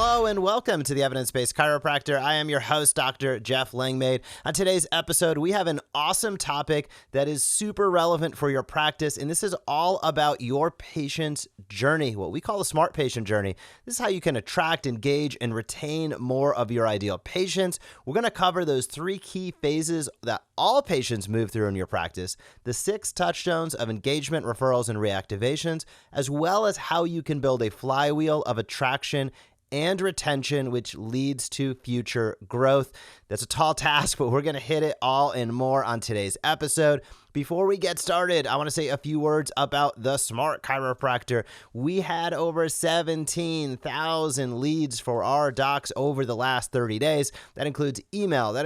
Hello and welcome to the Evidence Based Chiropractor. I am your host, Dr. Jeff Langmaid. On today's episode, we have an awesome topic that is super relevant for your practice, and this is all about your patient's journey, what we call the smart patient journey. This is how you can attract, engage, and retain more of your ideal patients. We're going to cover those three key phases that all patients move through in your practice, the 6 touchstones of engagement, referrals, and reactivations, as well as how you can build a flywheel of attraction and retention, which leads to future growth. That's a tall task, but we're going to hit it all and more on today's episode. Before we get started, I want to say a few words about the Smart Chiropractor. We had over 17,000 leads for our docs over the last 30 days. That includes email,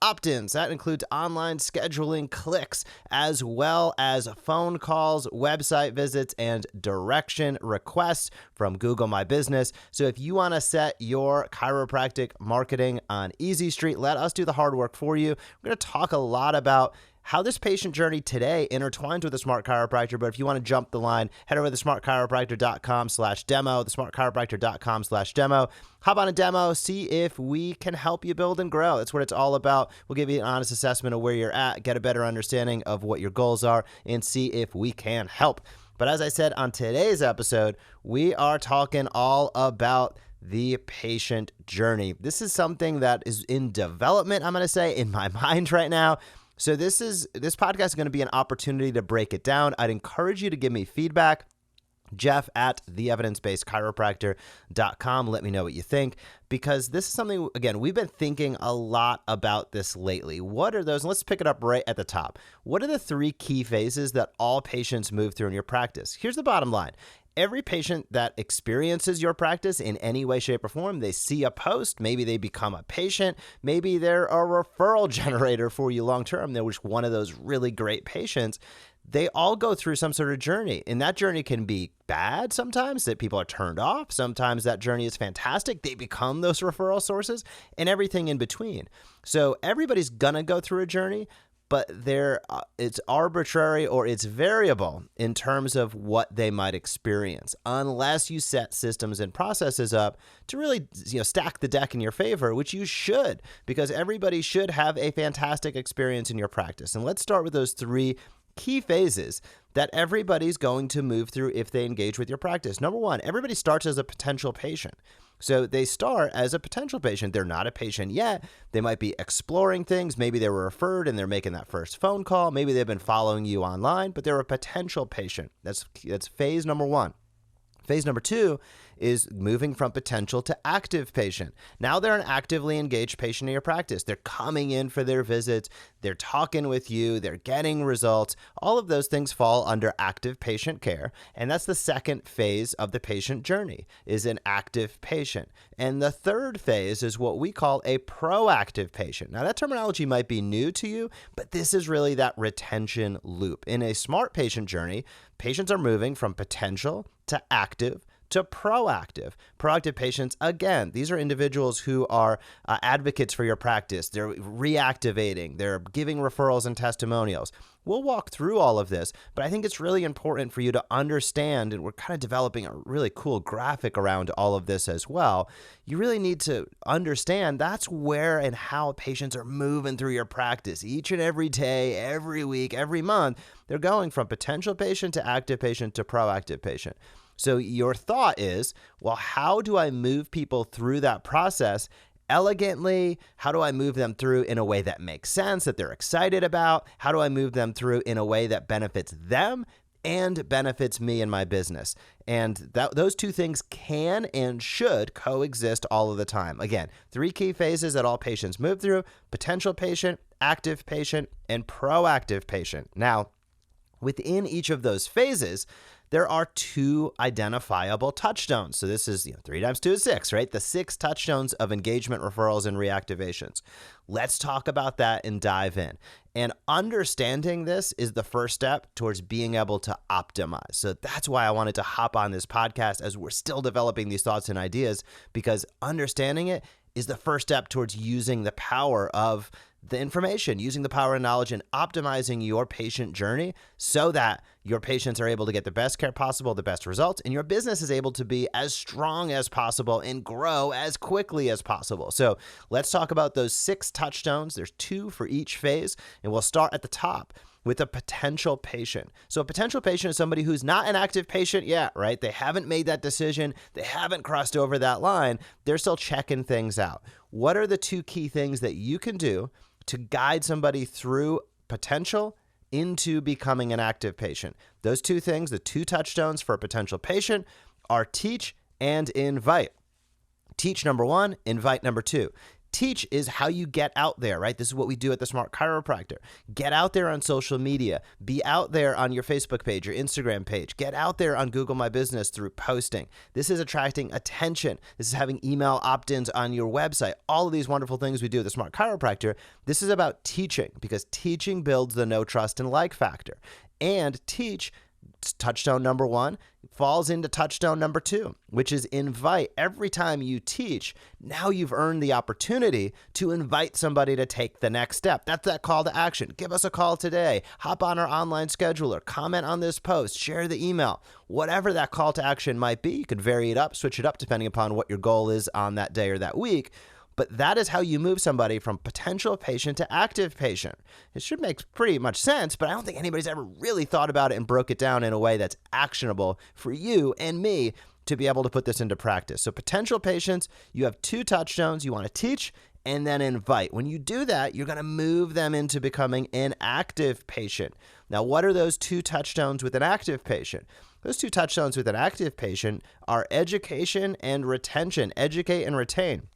opt-ins, that includes online scheduling clicks, as well as phone calls, website visits, and direction requests from Google My Business. So if you want to set your chiropractic marketing on Easy Street, let us do the hard work for you. We're going to talk a lot about how this patient journey today intertwines with the Smart Chiropractor. But if you want to jump the line, head over to thesmartchiropractor.com/demo, thesmartchiropractor.com/demo. Hop on a demo, see if we can help you build and grow. That's what it's all about. We'll give you an honest assessment of where you're at, get a better understanding of what your goals are, and see if we can help. But as I said on today's episode, we are talking all about the patient journey. This is something that is in development, I'm going to say, in my mind right now. So this podcast is going to be an opportunity to break it down. I'd encourage you to give me feedback. Jeff at theevidencebasedchiropractor.com. Let me know what you think, because this is something, again, we've been thinking a lot about this lately. What are those? Let's pick it up right at the top. What are the 3 key phases that all patients move through in your practice? Here's the bottom line. Every patient that experiences your practice in any way, shape, or form, they see a post, maybe they become a patient, maybe they're a referral generator for you long-term, they're just one of those really great patients. They all go through some sort of journey, and that journey can be bad sometimes, that people are turned off. Sometimes that journey is fantastic. They become those referral sources, and everything in between. So everybody's going to go through a journey, but it's arbitrary or it's variable in terms of what they might experience, unless you set systems and processes up to really stack the deck in your favor, which you should, because everybody should have a fantastic experience in your practice. And let's start with those 3 key phases that everybody's going to move through if they engage with your practice. Number 1, everybody starts as a potential patient. So they start as a potential patient. They're not a patient yet. They might be exploring things. Maybe they were referred and they're making that first phone call. Maybe they've been following you online, but they're a potential patient. That's phase number 1. Phase number 2 is moving from potential to active patient. Now they're an actively engaged patient in your practice. They're coming in for their visits. They're talking with you. They're getting results. All of those things fall under active patient care. And that's the second phase of the patient journey, is an active patient. And the third phase is what we call a proactive patient. Now that terminology might be new to you, but this is really that retention loop. In a smart patient journey, patients are moving from potential to active to proactive. Proactive patients, again, these are individuals who are advocates for your practice. They're reactivating. They're giving referrals and testimonials. We'll walk through all of this, but I think it's really important for you to understand, and we're kind of developing a really cool graphic around all of this as well. You really need to understand that's where and how patients are moving through your practice each and every day, every week, every month. They're going from potential patient to active patient to proactive patient. So your thought is, well, how do I move people through that process elegantly? How do I move them through in a way that makes sense, that they're excited about? How do I move them through in a way that benefits them and benefits me and my business? And those 2 things can and should coexist all of the time. Again, 3 key phases that all patients move through: potential patient, active patient, and proactive patient. Now, within each of those phases, there are 2 identifiable touchstones. So this is 3 times 2 is 6, right? The 6 touchstones of engagement, referrals, and reactivations. Let's talk about that and dive in. And understanding this is the first step towards being able to optimize. So that's why I wanted to hop on this podcast as we're still developing these thoughts and ideas, because understanding it is the first step towards using the power of the information, using the power of knowledge and optimizing your patient journey so that your patients are able to get the best care possible, the best results, and your business is able to be as strong as possible and grow as quickly as possible. So let's talk about those 6 touchstones. There's 2 for each phase, and we'll start at the top with a potential patient. So a potential patient is somebody who's not an active patient yet, right? They haven't made that decision. They haven't crossed over that line. They're still checking things out. What are the 2 key things that you can do to guide somebody through potential into becoming an active patient? Those 2 things, the 2 touchstones for a potential patient, are teach and invite. Teach number 1, invite number 2. Teach is how you get out there, right? This is what we do at the Smart Chiropractor. Get out there on social media. Be out there on your Facebook page, your Instagram page. Get out there on Google My Business through posting. This is attracting attention. This is having email opt-ins on your website. All of these wonderful things we do at the Smart Chiropractor. This is about teaching, because teaching builds the know, trust, and like factor. And teach, touchstone number 1, falls into touchstone number 2, which is invite. Every time you teach, now you've earned the opportunity to invite somebody to take the next step. That's that call to action. Give us a call today. Hop on our online scheduler. Comment on this post. Share the email. Whatever that call to action might be, you can vary it up, switch it up depending upon what your goal is on that day or that week. But that is how you move somebody from potential patient to active patient. It should make pretty much sense, but I don't think anybody's ever really thought about it and broke it down in a way that's actionable for you and me to be able to put this into practice. So potential patients, you have 2 touchstones. You want to teach and then invite. When you do that, you're going to move them into becoming an active patient. Now, what are those 2 touchstones with an active patient? Those 2 touchstones with an active patient are education and retention. Educate and retain.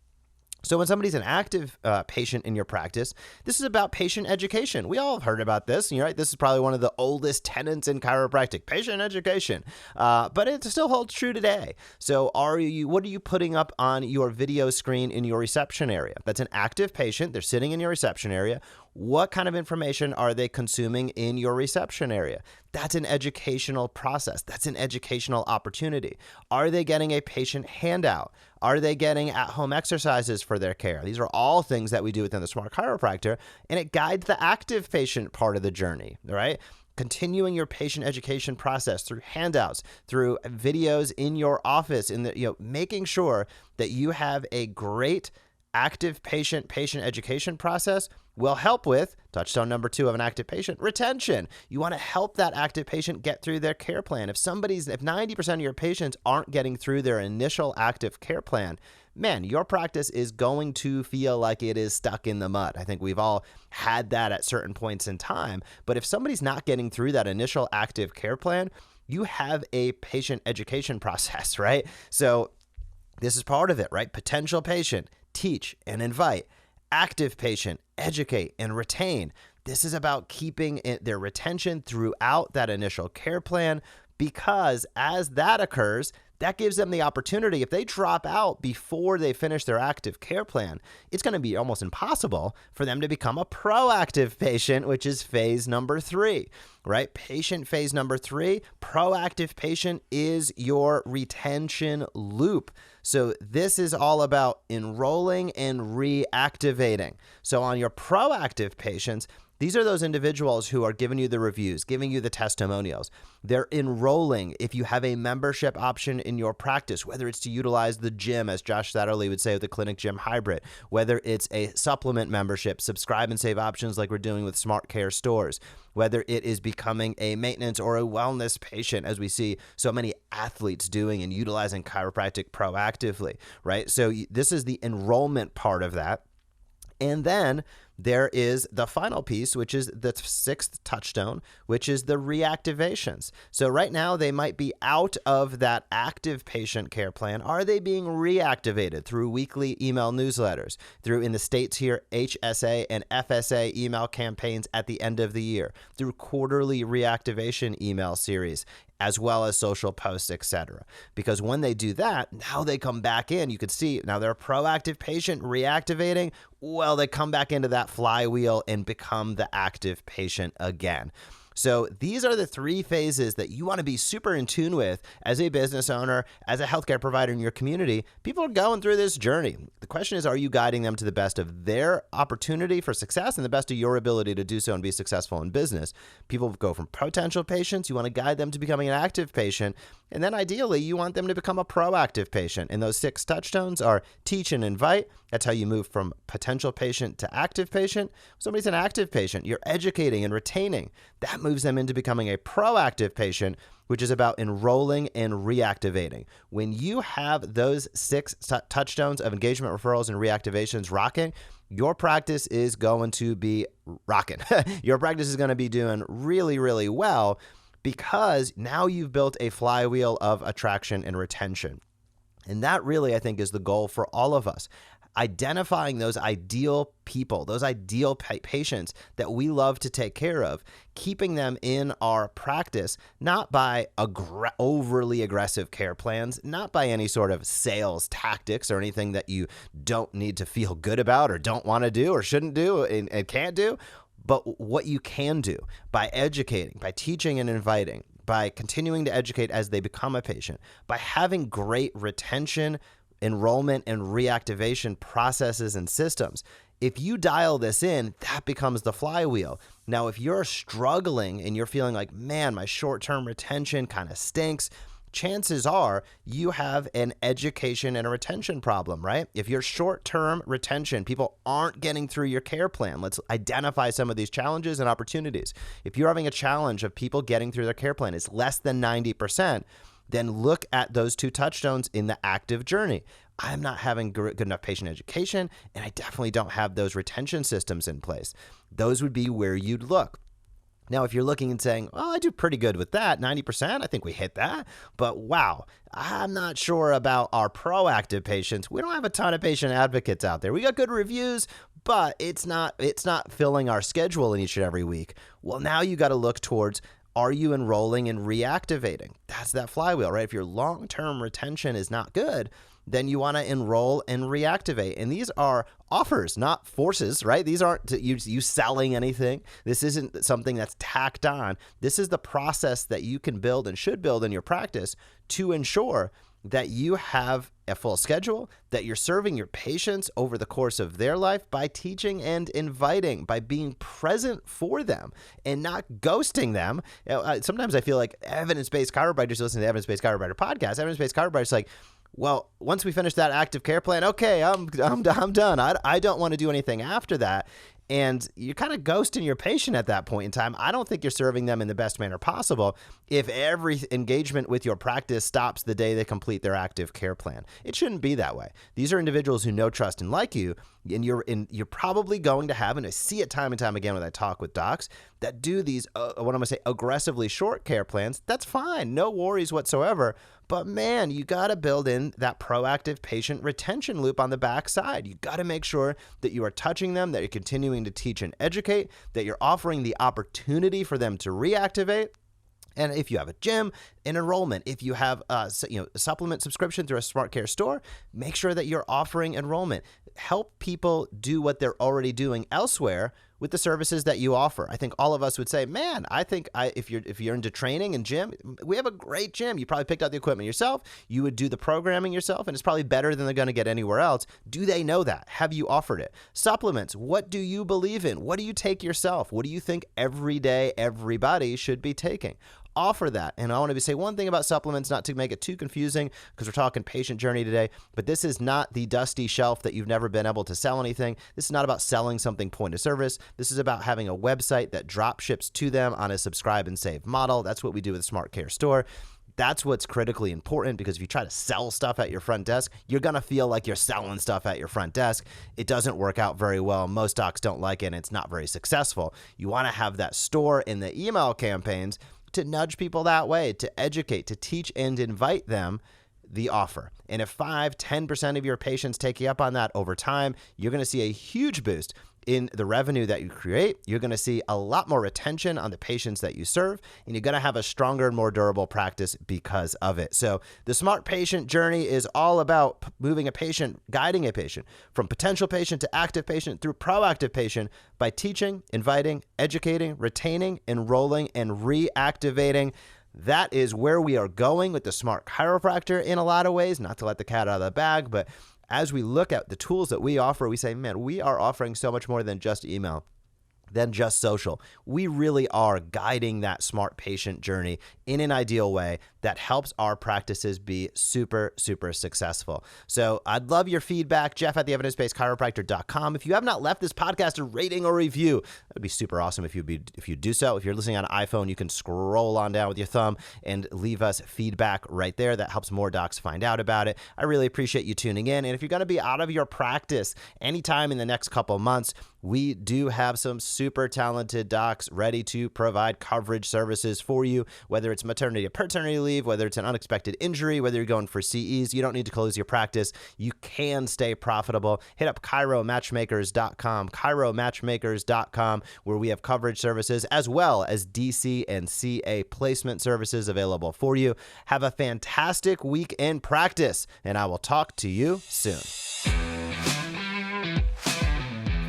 So when somebody's an active patient in your practice, this is about patient education. We all have heard about this, right? This is probably one of the oldest tenets in chiropractic, patient education, but it still holds true today. So what are you putting up on your video screen in your reception area? That's an active patient. They're sitting in your reception area. What kind of information are they consuming in your reception area? That's an educational process. That's an educational opportunity. Are they getting a patient handout? Are they getting at-home exercises for their care? These are all things that we do within the Smart Chiropractor, and it guides the active patient part of the journey, right? Continuing your patient education process through handouts, through videos in your office, making sure that you have a great active patient education process will help with touchstone number 2 of an active patient, retention. You want to help that active patient get through their care plan. If 90% of your patients aren't getting through their initial active care plan, man, your practice is going to feel like it is stuck in the mud. I think we've all had that at certain points in time. But if somebody's not getting through that initial active care plan, you have a patient education process, right? So this is part of it, right? Potential patient, teach and invite. Active patient, educate and retain. This is about keeping their retention throughout that initial care plan, because as that occurs, that gives them the opportunity. If they drop out before they finish their active care plan, it's going to be almost impossible for them to become a proactive patient, which is phase number 3, right? Patient phase number 3, proactive patient is your retention loop. So this is all about enrolling and reactivating. So on your proactive patients, these are those individuals who are giving you the reviews, giving you the testimonials. They're enrolling if you have a membership option in your practice, whether it's to utilize the gym, as Josh Satterley would say with the clinic gym hybrid, whether it's a supplement membership, subscribe and save options like we're doing with Smart Care stores, whether it is becoming a maintenance or a wellness patient, as we see so many athletes doing and utilizing chiropractic proactively, right? So this is the enrollment part of that. And then there is the final piece, which is the 6th touchstone, which is the reactivations. So right now they might be out of that active patient care plan. Are they being reactivated through weekly email newsletters, through, in the States here, HSA and FSA email campaigns at the end of the year, through quarterly reactivation email series, as well as social posts, etc. Because when they do that, now they come back in. You could see now they're a proactive patient reactivating. Well, they come back into that flywheel and become the active patient again. So these are the 3 phases that you want to be super in tune with as a business owner, as a healthcare provider in your community. People are going through this journey. The question is, are you guiding them to the best of their opportunity for success and the best of your ability to do so and be successful in business? People go from potential patients. You want to guide them to becoming an active patient. And then ideally, you want them to become a proactive patient. And those 6 touchstones are teach and invite. That's how you move from potential patient to active patient. Somebody's an active patient. You're educating and retaining. That moves them into becoming a proactive patient, which is about enrolling and reactivating. When you have those 6 touchstones of engagement, referrals, and reactivations rocking, your practice is going to be rocking. Your practice is going to be doing really, really well because now you've built a flywheel of attraction and retention. And that really, I think, is the goal for all of us. Identifying those ideal people, those ideal patients that we love to take care of, keeping them in our practice, not by overly aggressive care plans, not by any sort of sales tactics or anything that you don't need to feel good about or don't want to do or shouldn't do and can't do, but what you can do by educating, by teaching and inviting, by continuing to educate as they become a patient, by having great retention, enrollment, and reactivation processes and systems. If you dial this in, that becomes the flywheel. Now, if you're struggling and you're feeling like, man, my short-term retention kind of stinks, chances are you have an education and a retention problem, right? If your short-term retention, people aren't getting through your care plan, let's identify some of these challenges and opportunities. If you're having a challenge of people getting through their care plan, it's less than 90%, then look at those 2 touchstones in the active journey. I'm not having good enough patient education, and I definitely don't have those retention systems in place. Those would be where you'd look. Now, if you're looking and saying, well, I do pretty good with that, 90%, I think we hit that, but wow, I'm not sure about our proactive patients. We don't have a ton of patient advocates out there. We got good reviews, but it's not filling our schedule in each and every week. Well, now you got to look towards, are you enrolling and reactivating? That's that flywheel, right? If your long-term retention is not good, then you want to enroll and reactivate. And these are offers, not forces, right? These aren't you selling anything. This isn't something that's tacked on. This is the process that you can build and should build in your practice to ensure that you have a full schedule, that you're serving your patients over the course of their life by teaching and inviting, by being present for them and not ghosting them. Sometimes I feel like evidence-based chiropractors listen to the Evidence-Based Chiropractor podcast. Evidence-based chiropractors like, well, once we finish that active care plan, okay, I'm done. I don't want to do anything after that. And you're kind of ghosting your patient at that point in time. I don't think you're serving them in the best manner possible if every engagement with your practice stops the day they complete their active care plan. It shouldn't be that way. These are individuals who know, trust, and like you, and you're probably going to have, and I see it time and time again when I talk with docs that do these, what I'm going to say, aggressively short care plans. That's fine. No worries whatsoever. But man, you got to build in that proactive patient retention loop on the backside. You got to make sure that you are touching them, that you're continuing to teach and educate, that you're offering the opportunity for them to reactivate. And if you have a gym, an enrollment, if you have a supplement subscription through a Smart Care store, make sure that you're offering enrollment. Help people do what they're already doing elsewhere with the services that you offer. I think all of us would say, man, I think if you're into training and gym, we have a great gym. You probably picked out the equipment yourself. You would do the programming yourself, and it's probably better than they're going to get anywhere else. Do they know that? Have you offered it? Supplements, what do you believe in? What do you take yourself? What do you think every day everybody should be taking? Offer that. And I want to say one thing about supplements, not to make it too confusing, because we're talking patient journey today, but this is not the dusty shelf that you've never been able to sell anything. This is not about selling something point of service. This is about having a website that drop ships to them on a subscribe and save model. That's what we do with the Smart Care store. That's what's critically important, because if you try to sell stuff at your front desk, you're going to feel like you're selling stuff at your front desk. It doesn't work out very well. Most docs don't like it, and it's not very successful. You want to have that store in the email campaigns to nudge people that way, to educate, to teach and invite them the offer. And if 5-10% of your patients take you up on that over time, you're going to see a huge boost in the revenue that you create. You're going to see a lot more retention on the patients that you serve, and you're going to have a stronger and more durable practice because of it. So the smart patient journey is all about moving a patient, guiding a patient from potential patient to active patient through proactive patient by teaching, inviting, educating, retaining, enrolling, and reactivating. That is where we are going with the smart chiropractor in a lot of ways, not to let the cat out of the bag, but as we look at the tools that we offer, we say, man, we are offering so much more than just email, than just social. We really are guiding that smart patient journey in an ideal way that helps our practices be super, super successful. So I'd love your feedback, Jeff at the evidencebasedchiropractor.com. If you have not left this podcast a rating or review, that would be super awesome if you do so. If you're listening on an iPhone, you can scroll on down with your thumb and leave us feedback right there. That helps more docs find out about it. I really appreciate you tuning in. And if you're going to be out of your practice anytime in the next couple months, we do have some super talented docs ready to provide coverage services for you, whether it's maternity or paternity leave, whether it's an unexpected injury, whether you're going for CEs. You don't need to close your practice. You can stay profitable. Hit up chiromatchmakers.com, where we have coverage services as well as DC and CA placement services available for you. Have a fantastic week in practice, and I will talk to you soon.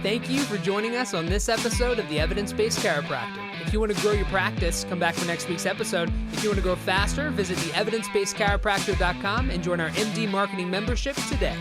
Thank you for joining us on this episode of the Evidence Based Chiropractor. If you want to grow your practice, come back for next week's episode. If you want to grow faster, visit the evidencebasedchiropractor.com and join our MD Marketing membership today.